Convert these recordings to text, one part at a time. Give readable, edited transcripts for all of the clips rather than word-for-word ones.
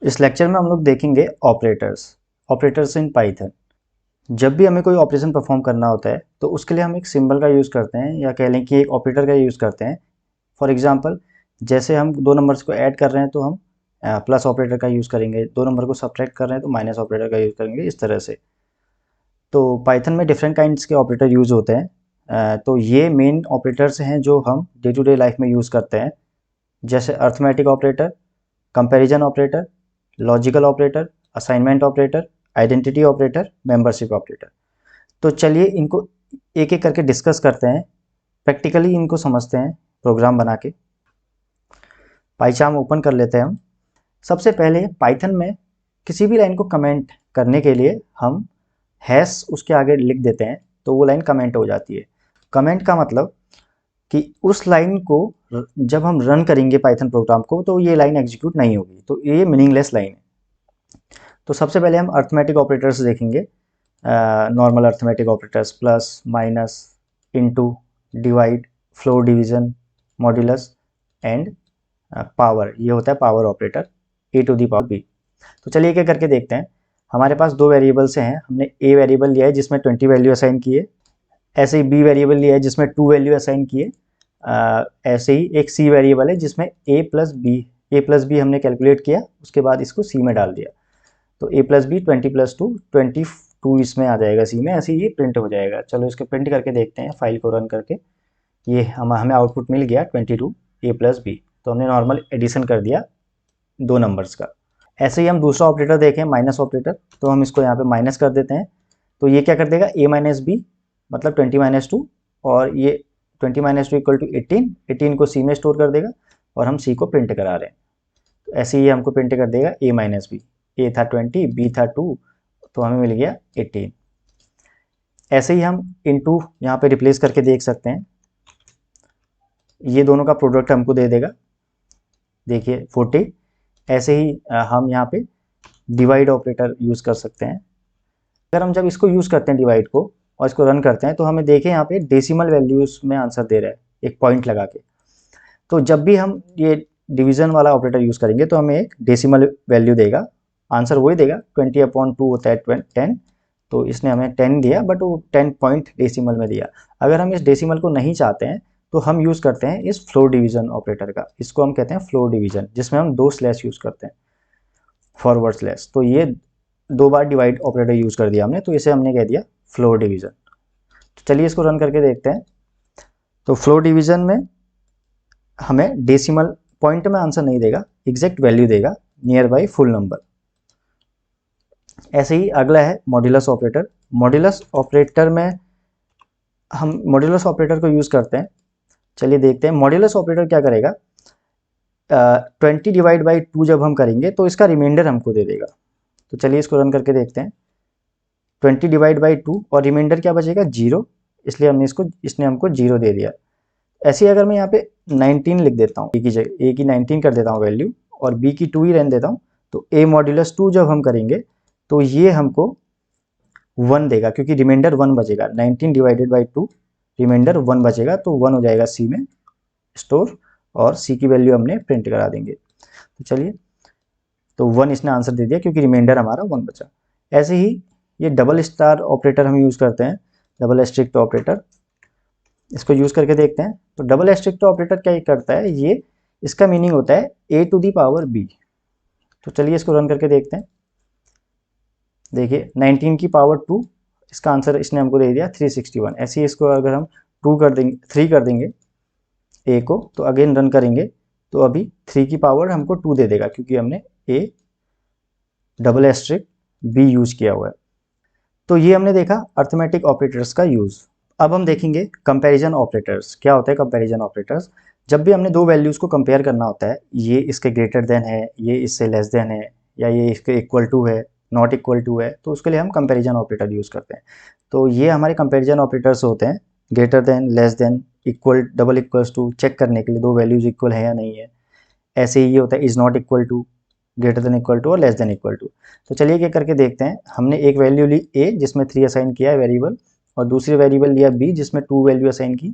इस लेक्चर में हम लोग देखेंगे ऑपरेटर्स इन पाइथन। जब भी हमें कोई ऑपरेशन परफॉर्म करना होता है तो उसके लिए हम एक सिंबल का यूज़ करते हैं या कह लें कि एक ऑपरेटर का यूज़ करते हैं। फॉर एग्जांपल, जैसे हम दो नंबर्स को ऐड कर रहे हैं तो हम प्लस ऑपरेटर का यूज़ करेंगे, दो नंबर को सब्ट्रैक्ट कर रहे हैं तो माइनस ऑपरेटर का यूज़ करेंगे, इस तरह से। तो पाइथन में डिफरेंट काइंड्स के ऑपरेटर यूज़ होते हैं। तो ये मेन ऑपरेटर्स हैं जो हम डे टू डे लाइफ में यूज़ करते हैं, जैसे arithmetic operator, comparison operator, logical operator, assignment operator, identity operator, membership operator. तो चलिए इनको एक एक करके डिस्कस करते हैं, प्रैक्टिकली इनको समझते हैं प्रोग्राम बना के। पाइचार्म ओपन कर लेते हैं हम। सबसे पहले पाइथन में किसी भी लाइन को कमेंट करने के लिए हम हैश उसके आगे लिख देते हैं तो वो लाइन कमेंट हो जाती है। कमेंट का मतलब कि उस लाइन को जब हम रन करेंगे पाइथन प्रोग्राम को तो ये लाइन एग्जीक्यूट नहीं होगी, तो ये मीनिंगलेस लाइन है। तो सबसे पहले हम अर्थमेटिक ऑपरेटर्स देखेंगे। Normal arithmetic operators plus, minus, into, divide, floor division, modulus and power. ये होता है power operator, a to the power b. तो चलिए क्या करके देखते हैं। हमारे पास दो वेरिएबल्स हैं। हमने ए वेरिएबल लिया है जिसमें 20 वैल्यू असाइन की है, ऐसे ही बी वेरिएबल लिया है जिसमें 2 वैल्यू असाइन की है, ऐसे ही एक सी वेरिएबल है जिसमें ए प्लस बी हमने कैलकुलेट किया, उसके बाद इसको सी में डाल दिया। तो ए प्लस बी 20 प्लस 2 22 इसमें आ जाएगा सी में, ऐसे ही ये प्रिंट हो जाएगा। चलो इसको प्रिंट करके देखते हैं फाइल को रन करके। ये हमें आउटपुट मिल गया 22 ए प्लस बी। तो हमने नॉर्मल एडिशन कर दिया दो नंबर्स का। ऐसे ही हम दूसरा ऑपरेटर देखें, माइनस ऑपरेटर। तो हम इसको यहाँ पे माइनस कर देते हैं, तो ये क्या कर देगा, ए माइनस बी मतलब 20 माइनस 2, और ये 20 माइनस 2 इक्वल टू 18 को सी में स्टोर कर देगा और हम सी को प्रिंट करा रहे हैं। तो ऐसे ही हमको प्रिंट कर देगा ए माइनस बी। ए था 20, बी था 2, तो हमें मिल गया 18। ऐसे ही हम इनटू यहाँ पे रिप्लेस करके देख सकते हैं, ये दोनों का प्रोडक्ट हमको दे देगा, देखिए 40। ऐसे ही हम यहाँ पे डिवाइड ऑपरेटर यूज़ कर सकते हैं। अगर हम जब इसको यूज़ करते हैं डिवाइड को और इसको रन करते हैं तो हमें देखें यहाँ पे डेसिमल वैल्यूज में आंसर दे रहा है एक पॉइंट लगा के। तो जब भी हम ये डिवीजन वाला ऑपरेटर यूज़ करेंगे तो हमें एक डेसिमल वैल्यू देगा, आंसर वही देगा। 20/2 होता है 10, तो इसने हमें 10 दिया, बट वो 10 पॉइंट डेसिमल में दिया। अगर हम इस डेसिमल को नहीं चाहते हैं तो हम यूज़ करते हैं इस फ्लोर डिवीजन ऑपरेटर का। इसको हम कहते हैं फ्लोर डिवीजन, जिसमें हम 2 स्लैश यूज़ करते हैं, फॉरवर्ड स्लैश। तो ये 2 बार डिवाइड ऑपरेटर यूज़ कर दिया हमने, तो इसे हमने कह दिया फ्लोर डिवीजन। तो चलिए इसको रन करके देखते हैं। तो फ्लोर डिवीजन में हमें डेसिमल पॉइंट में आंसर नहीं देगा, एग्जैक्ट वैल्यू देगा, नियर बाई फुल नंबर। ऐसे ही अगला है मॉड्यूलस ऑपरेटर। मॉड्यूलस ऑपरेटर में हम मॉड्यूलस ऑपरेटर को यूज़ करते हैं। चलिए देखते हैं मॉड्यूलस ऑपरेटर क्या करेगा। 20 डिवाइड बाई 2 जब हम करेंगे तो इसका रिमाइंडर हमको दे देगा। तो चलिए इसको रन करके देखते हैं। 20 डिवाइड बाई 2 और रिमाइंडर क्या बचेगा, 0, इसलिए इसने हमको 0 दे दिया। ऐसे ही अगर मैं यहाँ पे 19 लिख देता हूँ, ए की जगह ए की 19 कर देता हूँ वैल्यू और बी की 2 ही रहने देता हूँ, तो ए मॉड्यूलस 2 जब हम करेंगे तो ये हमको 1 देगा, क्योंकि रिमाइंडर 1 बचेगा। 19 डिवाइडेड बाई 2 रिमाइंडर 1 बचेगा, तो 1 हो जाएगा सी में स्टोर, और सी की वैल्यू हमने प्रिंट करा देंगे। तो चलिए, तो 1 इसने आंसर दे दिया क्योंकि रिमाइंडर हमारा 1 बचा। ऐसे ही ये डबल स्टार ऑपरेटर हम यूज़ करते हैं, डबल एस्ट्रिक्ट ऑपरेटर। इसको यूज़ करके देखते हैं। तो डबल एस्ट्रिक्ट ऑपरेटर क्या करता है, ये इसका मीनिंग होता है ए टू दी पावर बी। तो चलिए इसको रन करके देखते हैं। देखिए 19 की पावर 2, इसका आंसर इसने हमको दे दिया 361। ऐसे ही इसको अगर हम 2 कर देंगे, 3 कर देंगे ए को, तो अगेन रन करेंगे तो अभी 3 की पावर हमको 2 दे देगा, क्योंकि हमने ए डबल एस्ट्रिक्ट बी यूज किया हुआ है। तो ये हमने देखा अर्थमेटिक ऑपरेटर्स का यूज़। अब हम देखेंगे कंपैरिजन ऑपरेटर्स। क्या होता है कंपैरिजन ऑपरेटर्स? जब भी हमने दो वैल्यूज़ को कंपेयर करना होता है, ये इसके ग्रेटर देन है, ये इससे लेस देन है, या ये इसके इक्वल टू है, नॉट इक्वल टू है, तो उसके लिए हम कंपैरिजन ऑपरेटर यूज़ करते हैं। तो ये हमारे कंपैरिजन ऑपरेटर्स होते हैं, greater than, less than, equal, double equals to, check करने के लिए दो वैल्यूज़ इक्वल है या नहीं है। ऐसे ही ये होता है is not equal to, greater than equal to और लेस देन इक्वल टू। तो चलिए क्या करके देखते हैं। हमने एक वैल्यू ली ए जिसमें 3 असाइन किया है वेरिएबल, और दूसरी वेरिएबल लिया बी जिसमें 2 वैल्यू असाइन की।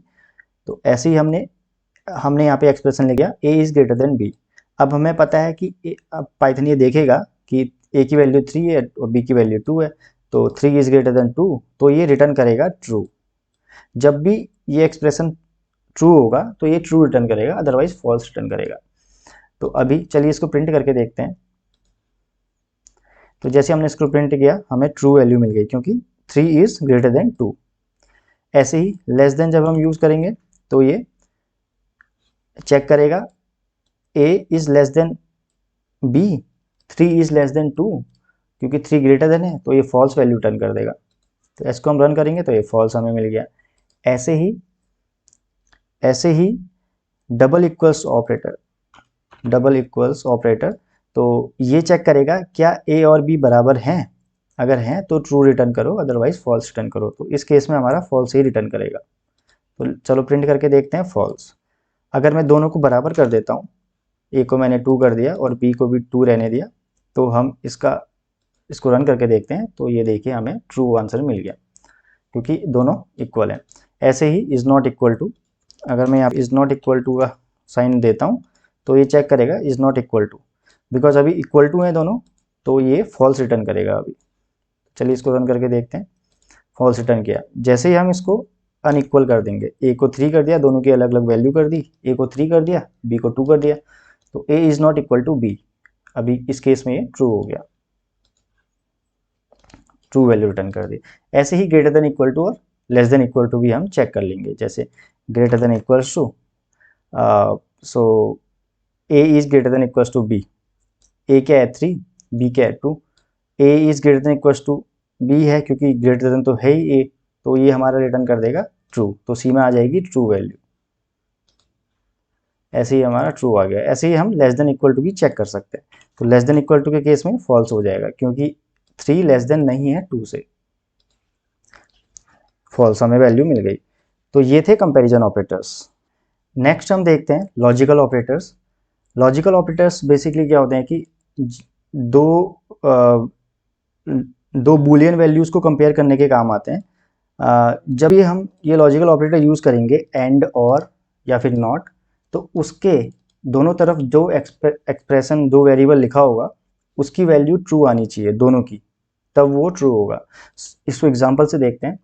तो ऐसे ही हमने यहाँ पे एक्सप्रेशन ले गया a is greater than b. अब हमें पता है कि अब पाइथन ये देखेगा कि ए की वैल्यू 3 है और बी की वैल्यू 2 है, तो 3 इज ग्रेटर देन 2, तो ये रिटर्न करेगा ट्रू। जब भी ये एक्सप्रेशन ट्रू होगा तो ये ट्रू रिटर्न करेगा, अदरवाइज फॉल्स रिटर्न करेगा। तो अभी चलिए इसको प्रिंट करके देखते हैं। तो जैसे हमने इसको प्रिंट किया हमें ट्रू वैल्यू मिल गई, क्योंकि 3 इज ग्रेटर देन 2। ऐसे ही लेस देन जब हम यूज करेंगे तो ये चेक करेगा a is less than b, 3 is less than 2, क्योंकि 3 ग्रेटर देन है तो ये फॉल्स वैल्यू रिटर्न कर देगा। तो इसको हम रन करेंगे तो ये फॉल्स हमें मिल गया। ऐसे ही double equals operator, double equals operator, तो ये चेक करेगा क्या a और b बराबर हैं, अगर हैं तो ट्रू रिटर्न करो, अदरवाइज फॉल्स रिटर्न करो। तो इस केस में हमारा फॉल्स ही रिटर्न करेगा। तो चलो प्रिंट करके देखते हैं फॉल्स। अगर मैं दोनों को बराबर कर देता हूँ, ए को मैंने 2 कर दिया और बी को भी 2 रहने दिया, तो हम इसको रन करके देखते हैं। तो ये देखिए हमें ट्रू आंसर मिल गया, क्योंकि दोनों इक्वल हैं। ऐसे ही इज़ नॉट इक्वल टू, अगर मैं यहाँ इज़ नॉट इक्वल टू का साइन देता हूँ तो ये चेक करेगा is not equal to, because अभी इक्वल टू है दोनों, तो ये फॉल्स रिटर्न करेगा अभी। चलिए इसको रन करके देखते हैं। फॉल्स रिटर्न किया। जैसे ही हम इसको अनइक्वल कर देंगे, ए को 3 कर दिया, दोनों की अलग अलग वैल्यू कर दी, ए को 3 कर दिया, बी को 2 कर दिया, तो a is not equal to b. अभी इस केस में ये ट्रू हो गया, ट्रू वैल्यू रिटर्न कर दी। ऐसे ही ग्रेटर देन इक्वल टू और लेस देन इक्वल टू भी हम चेक कर लेंगे। जैसे greater than equals to, so a is greater than equals to b, a क्या है 3, बी क्या है 2, a is greater than equals to b है क्योंकि ग्रेटर देन तो है ही ए, तो ये हमारा रिटर्न कर देगा ट्रू, तो सी में आ जाएगी ट्रू वैल्यू। ऐसे ही हमारा ट्रू आ गया। ऐसे ही हम लेस देन इक्वल टू भी चेक कर सकते हैं। तो लेस देन इक्वल टू के केस में फॉल्स हो जाएगा, क्योंकि 3 लेस देन नहीं है 2 से, फॉल्स हमें वैल्यू मिल गई। तो ये थे कंपैरिजन ऑपरेटर्स। नेक्स्ट हम देखते हैं logical operators. Logical operators basically क्या होते हैं कि दो दो बूलियन वैल्यूज़ को कंपेयर करने के काम आते हैं। जब ये हम ये लॉजिकल ऑपरेटर यूज़ करेंगे एंड और या फिर नॉट, तो उसके दोनों तरफ जो एक्सप्रेशन दो वेरिएबल लिखा होगा उसकी वैल्यू ट्रू आनी चाहिए दोनों की, तब वो ट्रू होगा। इसको एग्जांपल से देखते हैं।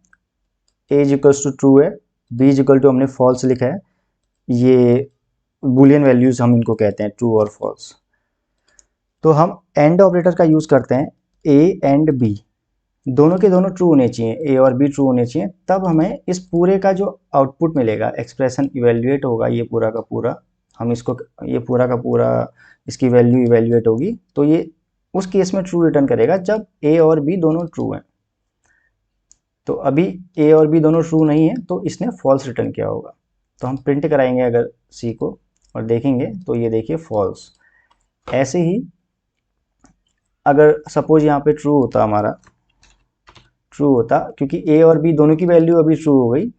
A is equals to true है, बी इज इक्वल टू हमने फॉल्स लिखा है, ये बूलियन वैल्यूज हम इनको कहते हैं ट्रू और फॉल्स। तो हम एंड ऑपरेटर का यूज़ करते हैं, ए एंड बी दोनों के दोनों ट्रू होने चाहिए, ए और बी ट्रू होने चाहिए, तब हमें इस पूरे का जो आउटपुट मिलेगा, एक्सप्रेशन इवेल्युएट होगा ये पूरा का पूरा, हम इसको ये पूरा का पूरा इसकी वैल्यू इवेल्युएट होगी, तो ये उस केस में ट्रू रिटर्न करेगा जब ए और बी दोनों ट्रू हैं। तो अभी ए और बी दोनों ट्रू नहीं है तो इसने फॉल्स रिटर्न किया होगा। तो हम प्रिंट कराएंगे अगर सी को और देखेंगे तो ये देखिए फॉल्स। ऐसे ही अगर सपोज यहाँ पे ट्रू होता, हमारा ट्रू होता, क्योंकि ए और बी दोनों की वैल्यू अभी ट्रू हो गई,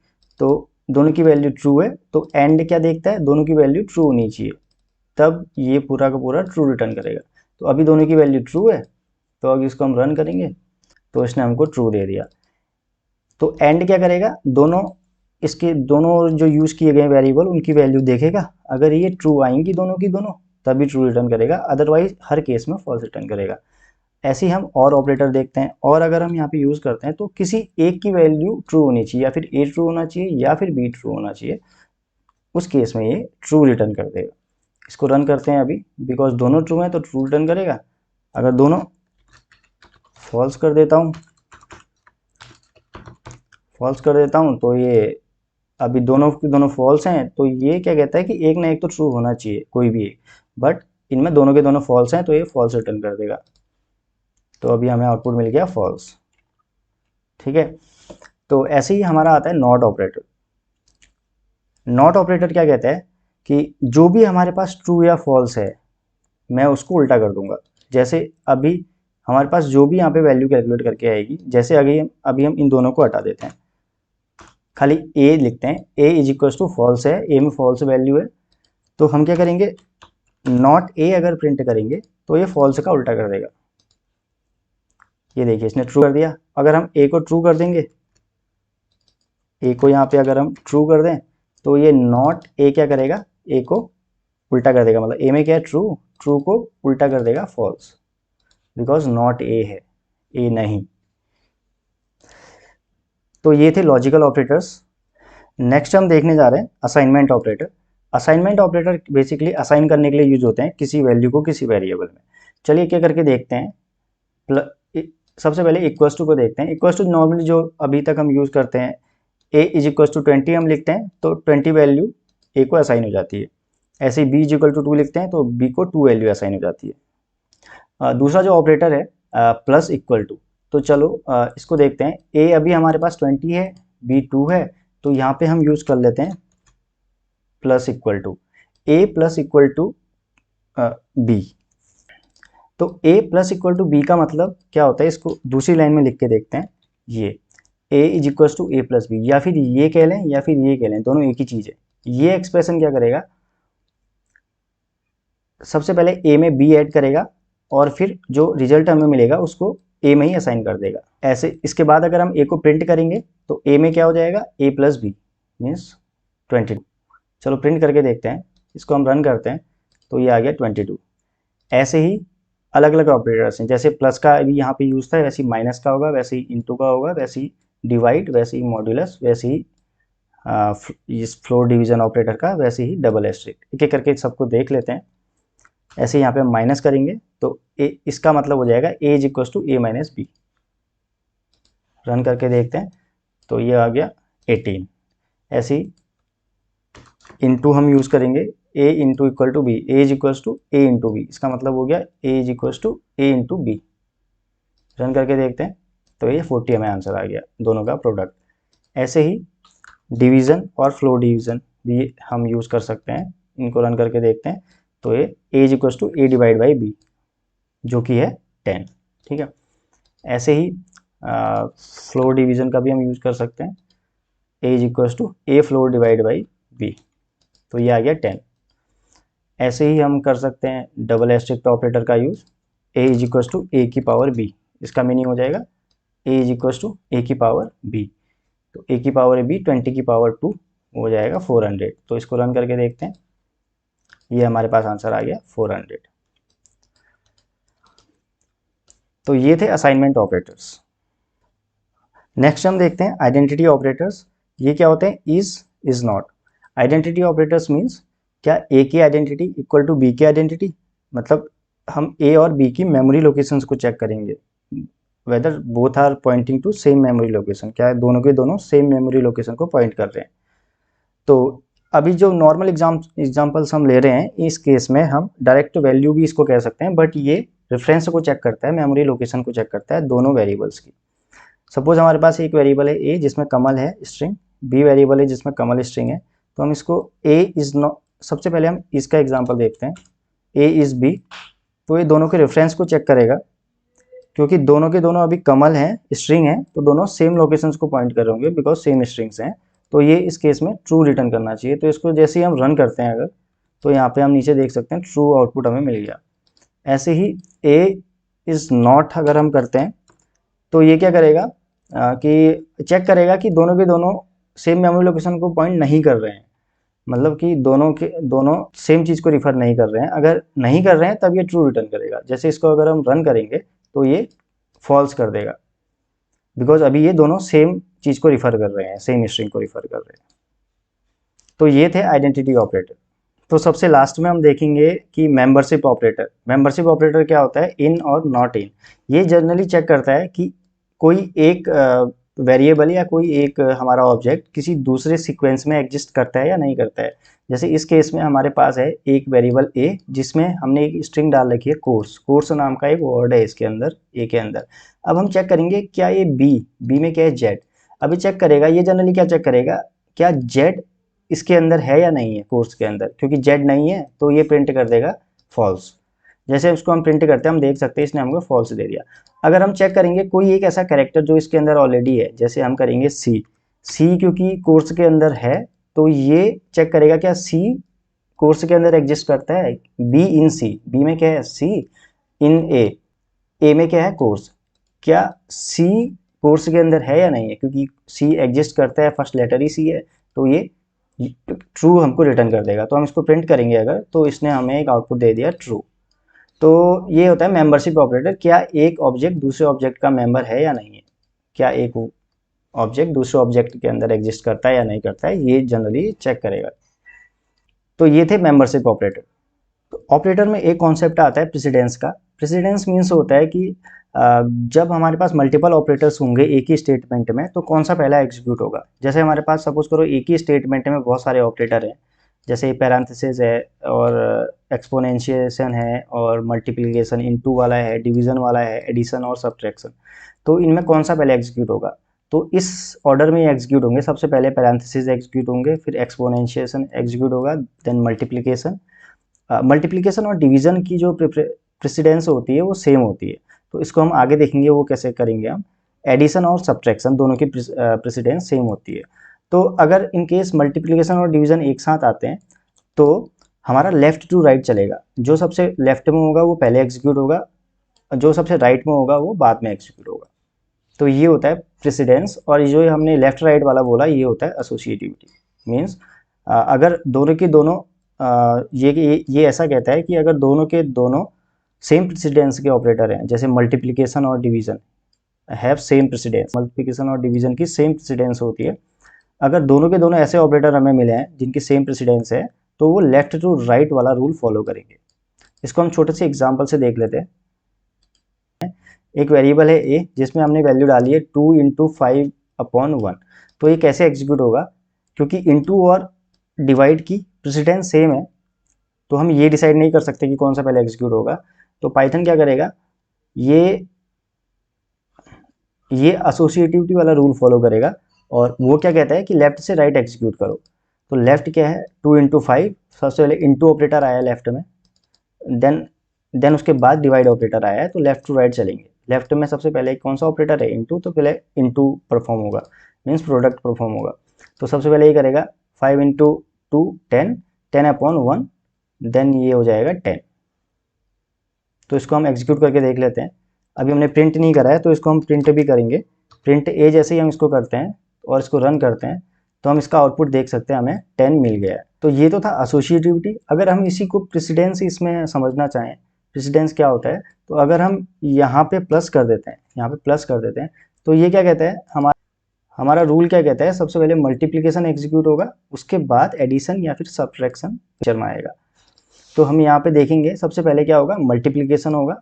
तो दोनों की वैल्यू ट्रू है, तो एंड क्या देखता है, दोनों की वैल्यू ट्रू होनी चाहिए, तब ये पूरा का पूरा ट्रू रिटर्न करेगा। तो अभी दोनों की वैल्यू ट्रू है, तो अगर इसको हम रन करेंगे तो इसने हमको ट्रू दे दिया। तो एंड क्या करेगा, दोनों इसके दोनों जो यूज़ किए गए वेरिएबल उनकी वैल्यू देखेगा, अगर ये ट्रू आएंगी दोनों की दोनों तभी ट्रू रिटर्न करेगा, अदरवाइज हर केस में फॉल्स रिटर्न करेगा। ऐसे ही हम और ऑपरेटर देखते हैं, और अगर हम यहाँ पे यूज़ करते हैं तो किसी एक की वैल्यू ट्रू होनी चाहिए, या फिर ए ट्रू होना चाहिए या फिर बी ट्रू होना चाहिए, उस केस में ये ट्रू रिटर्न कर देगा। इसको रन करते हैं अभी, बिकॉज दोनों ट्रू हैं तो ट्रू रिटर्न करेगा। अगर दोनों फॉल्स कर देता हूँ, फॉल्स कर देता हूँ तो ये अभी दोनों की दोनों फॉल्स हैं, तो ये क्या कहता है कि एक ना एक तो ट्रू होना चाहिए, कोई भी एक, बट इनमें दोनों के दोनों फॉल्स हैं तो ये फॉल्स रिटर्न कर देगा। तो अभी हमें आउटपुट मिल गया फॉल्स। ठीक है, तो ऐसे ही हमारा आता है नॉट ऑपरेटर। नॉट ऑपरेटर क्या कहता है कि जो भी हमारे पास ट्रू या फॉल्स है मैं उसको उल्टा कर दूंगा। जैसे अभी हमारे पास जो भी यहाँ पे वैल्यू कैलकुलेट करके आएगी, जैसे अभी हम इन दोनों को हटा देते हैं, खाली ए लिखते हैं, a is equals to false है, ए में फॉल्स वैल्यू है, तो हम क्या करेंगे, नॉट ए अगर प्रिंट करेंगे तो ये फॉल्स का उल्टा कर देगा। ये देखिए इसने ट्रू कर दिया। अगर हम ए को ट्रू कर देंगे, ए को यहाँ पे अगर हम ट्रू कर दें तो ये नॉट ए क्या करेगा, ए को उल्टा कर देगा, मतलब ए में क्या है ट्रू, ट्रू को उल्टा कर देगा फॉल्स, बिकॉज नॉट ए है, ए नहीं। तो ये थे लॉजिकल ऑपरेटर्स। नेक्स्ट हम देखने जा रहे हैं assignment operator. Assignment operator basically assign करने के लिए यूज होते हैं किसी वैल्यू को किसी वेरिएबल में। चलिए क्या करके देखते हैं। सबसे पहले इक्वल्स टू को देखते हैं। इक्वल्स टू नॉर्मली जो अभी तक हम यूज़ करते हैं, ए इज इक्वल्स टू 20 हम लिखते हैं तो 20 वैल्यू ए को असाइन हो जाती है। ऐसे ही बी इज इक्वल टू 2 लिखते हैं तो बी को 2 वैल्यू असाइन हो जाती है। दूसरा जो ऑपरेटर है प्लस इक्वल टू, तो चलो इसको देखते हैं। ए अभी हमारे पास 20 है, बी 2 है, तो यहाँ पे हम यूज़ कर लेते हैं plus equal to, a plus equal to b. तो a plus equal to b का मतलब क्या होता है, इसको दूसरी लाइन में लिख के देखते हैं। ये a is equal to a plus b, या फिर ये कह लें या फिर ये कह लें, दोनों एक ही चीज़ है। ये एक्सप्रेशन क्या करेगा, सबसे पहले a में b ऐड करेगा और फिर जो रिजल्ट हमें मिलेगा उसको a में ही असाइन कर देगा। ऐसे इसके बाद अगर हम a को प्रिंट करेंगे तो a में क्या हो जाएगा, a प्लस बी मीन्स 22। चलो प्रिंट करके देखते हैं, इसको हम रन करते हैं तो ये आ गया 22। ऐसे ही अलग अलग ऑपरेटर्स हैं, जैसे प्लस का भी यहाँ पे यूज था, वैसे ही माइनस का होगा, वैसे ही इंटू का होगा, वैसे ही डिवाइड, वैसे ही मॉड्यूलस, वैसे ही इस फ्लोर डिवीजन ऑपरेटर का, वैसे ही डबल एस्टेरिस्क। एक एक करके सबको देख लेते हैं। ऐसे यहाँ पे हम माइनस करेंगे तो इसका मतलब हो जाएगा a is equal to a minus b. Run करके देखते हैं तो ये आ गया 18। ऐसे ही इंटू हम यूज करेंगे, a into equal to b, a is equal to a into b, इसका मतलब हो गया a is equal to a into b. Run करके देखते हैं तो ये 40 हमें आंसर आ गया, दोनों का प्रोडक्ट। ऐसे ही डिवीज़न और फ्लो डिवीज़न भी हम यूज़ कर सकते हैं। इनको रन करके देखते हैं तो ये a is equal to a divide by b, जो कि है 10। ठीक है। ऐसे ही फ्लोर डिवीज़न का भी हम यूज़ कर सकते हैं, a is equal to a floor divide by b, तो ये आ गया 10। ऐसे ही हम कर सकते हैं डबल एस्टेरिस्क ऑपरेटर का use, a is equal to a की पावर बी, इसका मीनिंग हो जाएगा a is equal to a की पावर बी, तो ए की पावर बी 20 की पावर 2 हो जाएगा 400। तो इसको रन करके देखते हैं, ये हमारे पास आंसर आ गया 400। तो ये थे असाइनमेंट ऑपरेटर्स। नेक्स्ट हम देखते हैं आइडेंटिटी ऑपरेटर्स। ये क्या होते हैं, is not. Identity operators means क्या ए की आइडेंटिटी इक्वल टू बी की आइडेंटिटी, मतलब हम ए और बी की मेमोरी लोकेशंस को चेक करेंगे, whether both are pointing to same memory location, क्या है दोनों के दोनों सेम मेमोरी लोकेशन को पॉइंट कर रहे हैं। तो अभी जो नॉर्मल एग्जाम्पल्स हम ले रहे हैं, इस केस में हम डायरेक्ट वैल्यू भी इसको कह सकते हैं, बट ये रेफरेंस को चेक करता है, मेमोरी लोकेशन को चेक करता है दोनों वेरिएबल्स की। सपोज हमारे पास एक वेरिएबल है ए जिसमें कमल है स्ट्रिंग, बी वेरिएबल है जिसमें कमल स्ट्रिंग है, तो हम इसको ए इज नॉट, सबसे पहले हम इसका एग्जांपल देखते हैं, ए इज बी। तो ये दोनों के रेफरेंस को चेक करेगा, क्योंकि दोनों के दोनों अभी कमल हैं, स्ट्रिंग है, तो दोनों सेम लोकेशंस को पॉइंट कर रहे होंगे बिकॉज सेम स्ट्रिंग्स हैं, तो ये इस केस में ट्रू रिटर्न करना चाहिए। तो इसको जैसे ही हम रन करते हैं अगर, तो यहाँ पे हम नीचे देख सकते हैं ट्रू आउटपुट हमें मिल गया। ऐसे ही ए इज नॉट अगर हम करते हैं तो ये क्या करेगा कि चेक करेगा कि दोनों के दोनों सेम मेमोरी लोकेशन को पॉइंट नहीं कर रहे हैं, मतलब कि दोनों के दोनों सेम चीज़ को रिफर नहीं कर रहे हैं। अगर नहीं कर रहे हैं तब ये ट्रू रिटर्न करेगा। जैसे इसको अगर हम रन करेंगे तो ये फॉल्स कर देगा, बिकॉज अभी ये दोनों सेम चीज़ को रिफर कर रहे हैं, सेम स्ट्रिंग को रिफर कर रहे हैं। तो ये थे आइडेंटिटी ऑपरेटर। तो सबसे लास्ट में हम देखेंगे कि मेंबरशिप ऑपरेटर। मेंबरशिप ऑपरेटर क्या होता है, इन और नॉट इन। ये जनरली चेक करता है कि कोई एक वेरिएबल या कोई एक हमारा ऑब्जेक्ट किसी दूसरे सीक्वेंस में एग्जिस्ट करता है या नहीं करता है। जैसे इस केस में हमारे पास है एक वेरिएबल ए जिसमें हमने एक स्ट्रिंग डाल रखी है कोर्स, कोर्स नाम का एक वर्ड है इसके अंदर, ए के अंदर। अब हम चेक करेंगे क्या ये बी में क्या है, जेड। अभी चेक करेगा ये जनरली क्या चेक करेगा, क्या जेड इसके अंदर है या नहीं है कोर्स के अंदर, क्योंकि जेड नहीं है तो ये प्रिंट कर देगा फॉल्स। जैसे उसको हम प्रिंट करते हैं, हम देख सकते हैं इसने हमको फॉल्स दे दिया। अगर हम चेक करेंगे कोई एक ऐसा कैरेक्टर जो इसके अंदर ऑलरेडी है, जैसे हम करेंगे सी, क्योंकि कोर्स के अंदर है तो ये चेक करेगा क्या सी कोर्स के अंदर एग्जिस्ट करता है। बी इन सी, बी में क्या है सी, इन ए में क्या है कोर्स, क्या सी कोर्स के अंदर है या नहीं है, क्योंकि सी एग्जिस्ट करता है, फर्स्ट लेटर ही सी है, तो ये ट्रू हमको रिटर्न कर देगा। तो हम इसको प्रिंट करेंगे अगर, तो इसने हमें एक आउटपुट दे दिया ट्रू। तो ये होता है मेंबरशिप ऑपरेटर, क्या एक ऑब्जेक्ट दूसरे ऑब्जेक्ट का मेंबर है या नहीं है, क्या एक ऑब्जेक्ट दूसरे ऑब्जेक्ट के अंदर एग्जिस्ट करता है या नहीं करता है, ये जनरली चेक करेगा। तो ये थे मेंबरशिप ऑपरेटर। तो ऑपरेटर में एक कॉन्सेप्ट आता है प्रेसिडेंस का। प्रेसिडेंस मीन्स होता है कि जब हमारे पास मल्टीपल ऑपरेटर्स होंगे एक ही स्टेटमेंट में, तो कौन सा पहला एग्जीक्यूट होगा। जैसे हमारे पास सपोज करो एक ही स्टेटमेंट में बहुत सारे ऑपरेटर हैं, जैसे पैरेंथेसिस है और एक्सपोनेंशिएशन है और मल्टीप्लिकेशन, इनटू वाला है, डिवीजन वाला है, एडिशन और सब्ट्रैक्शन। तो इनमें कौन सा पहले एग्जीक्यूट होगा, तो इस ऑर्डर में एग्जीक्यूट होंगे। सबसे पहले पैरेंथेसिस एग्जीक्यूट होंगे, फिर एक्सपोनेंशिएशन एग्जीक्यूट होगा, देन मल्टीप्लिकेशन। मल्टीप्लिकेशन और डिवीजन की जो प्रेसिडेंस होती है वो सेम होती है, तो इसको हम आगे देखेंगे वो कैसे करेंगे हम। एडिशन और सब्ट्रैक्शन दोनों की प्रेसिडेंस सेम होती है। तो अगर इन केस मल्टीप्लिकेशन और डिवीजन एक साथ आते हैं तो हमारा लेफ्ट टू राइट चलेगा। जो सबसे लेफ्ट में होगा वो पहले एग्जीक्यूट होगा, जो सबसे राइट में होगा वो बाद में एग्जीक्यूट होगा। तो ये होता है प्रेसिडेंस। और जो हमने लेफ्ट राइट वाला बोला ये होता है एसोसिएटिविटी। मीन्स अगर दोनों के दोनों ये ऐसा कहता है कि अगर दोनों के दोनों सेम प्रेसिडेंस के ऑपरेटर हैं, जैसे मल्टीप्लिकेशन और division have same precedence, multiplication और डिवीजन की सेम प्रेसिडेंस होती है। अगर दोनों के दोनों ऐसे ऑपरेटर हमें मिले हैं जिनकी सेम प्रेसिडेंस है, तो वो लेफ्ट टू राइट वाला रूल फॉलो करेंगे। इसको हम छोटे से एग्जाम्पल से देख लेते हैं। एक वेरिएबल है ए जिसमें हमने वैल्यू डाली है 2 इंटू 5/1। तो ये कैसे एग्जीक्यूट होगा, क्योंकि इंटू और डिवाइड की प्रेसिडेंस सेम है, तो हम ये डिसाइड नहीं कर सकते कि कौन सा पहले एग्जीक्यूट होगा। तो पाइथन क्या करेगा, ये एसोसिएटिविटी वाला रूल फॉलो करेगा। और वो क्या कहता है कि लेफ्ट से राइट एग्जीक्यूट करो। तो लेफ्ट क्या है 2 इंटू 5, सबसे पहले इंटू ऑपरेटर आया लेफ्ट में, देन उसके बाद डिवाइड ऑपरेटर आया है, तो लेफ्ट टू राइट चलेंगे। लेफ्ट में सबसे पहले कौन सा ऑपरेटर है इंटू, तो पहले इंटू परफॉर्म होगा, मीन्स प्रोडक्ट परफॉर्म होगा। तो सबसे पहले ये करेगा 5 इंटू 2 10, 10/1, देन ये हो जाएगा 10। तो इसको हम एग्जीक्यूट करके देख लेते हैं। अभी हमने प्रिंट नहीं करा है तो इसको हम प्रिंट भी करेंगे। प्रिंट ए जैसे ही हम इसको करते हैं और इसको रन करते हैं तो हम इसका आउटपुट देख सकते हैं, हमें 10 मिल गया है। तो ये तो था एसोसिएटिविटी। अगर हम इसी को प्रेसिडेंस इसमें समझना चाहें, प्रेसिडेंस क्या होता है, तो अगर हम यहाँ पे प्लस कर देते हैं, यहाँ पे प्लस कर देते हैं, तो ये क्या कहता है, हमारा रूल क्या कहता है, सबसे पहले मल्टीप्लिकेशन एग्जीक्यूट होगा, उसके बाद एडिशन या फिर सब्ट्रैक्शन पिक्चर में आएगा। तो हम यहाँ पे देखेंगे सबसे पहले क्या होगा, मल्टीप्लिकेशन होगा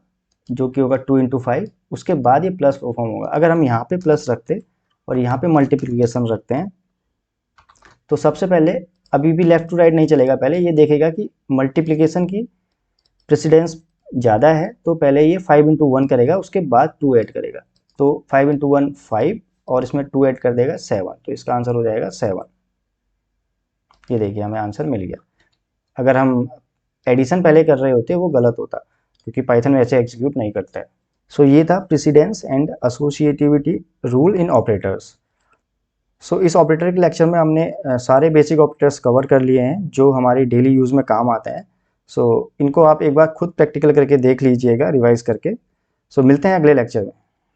जो कि होगा 2 इंटू 5, उसके बाद ये प्लस परफॉर्म होगा। अगर हम यहाँ पे प्लस रखते और यहाँ पे मल्टीप्लिकेशन रखते हैं तो सबसे पहले अभी भी लेफ्ट टू राइट नहीं चलेगा, पहले ये देखेगा कि मल्टीप्लिकेशन की प्रेसिडेंस ज़्यादा है, तो पहले ये 5 इंटू 1 करेगा, उसके बाद 2 ऐड करेगा। तो 5 इंटू 1 5 और इसमें 2 ऐड कर देगा 7, तो इसका आंसर हो जाएगा 7। ये देखिए हमें आंसर मिल गया। अगर हम एडिशन पहले कर रहे होते वो गलत होता, क्योंकि पाइथन वैसे एग्जीक्यूट नहीं करता है। सो ये था precedence and associativity rule in operators. So इस ऑपरेटर के लेक्चर में हमने सारे बेसिक ऑपरेटर्स कवर कर लिए हैं जो हमारी डेली यूज़ में काम आते हैं। सो इनको आप एक बार खुद प्रैक्टिकल करके देख लीजिएगा रिवाइज करके। सो मिलते हैं अगले लेक्चर में।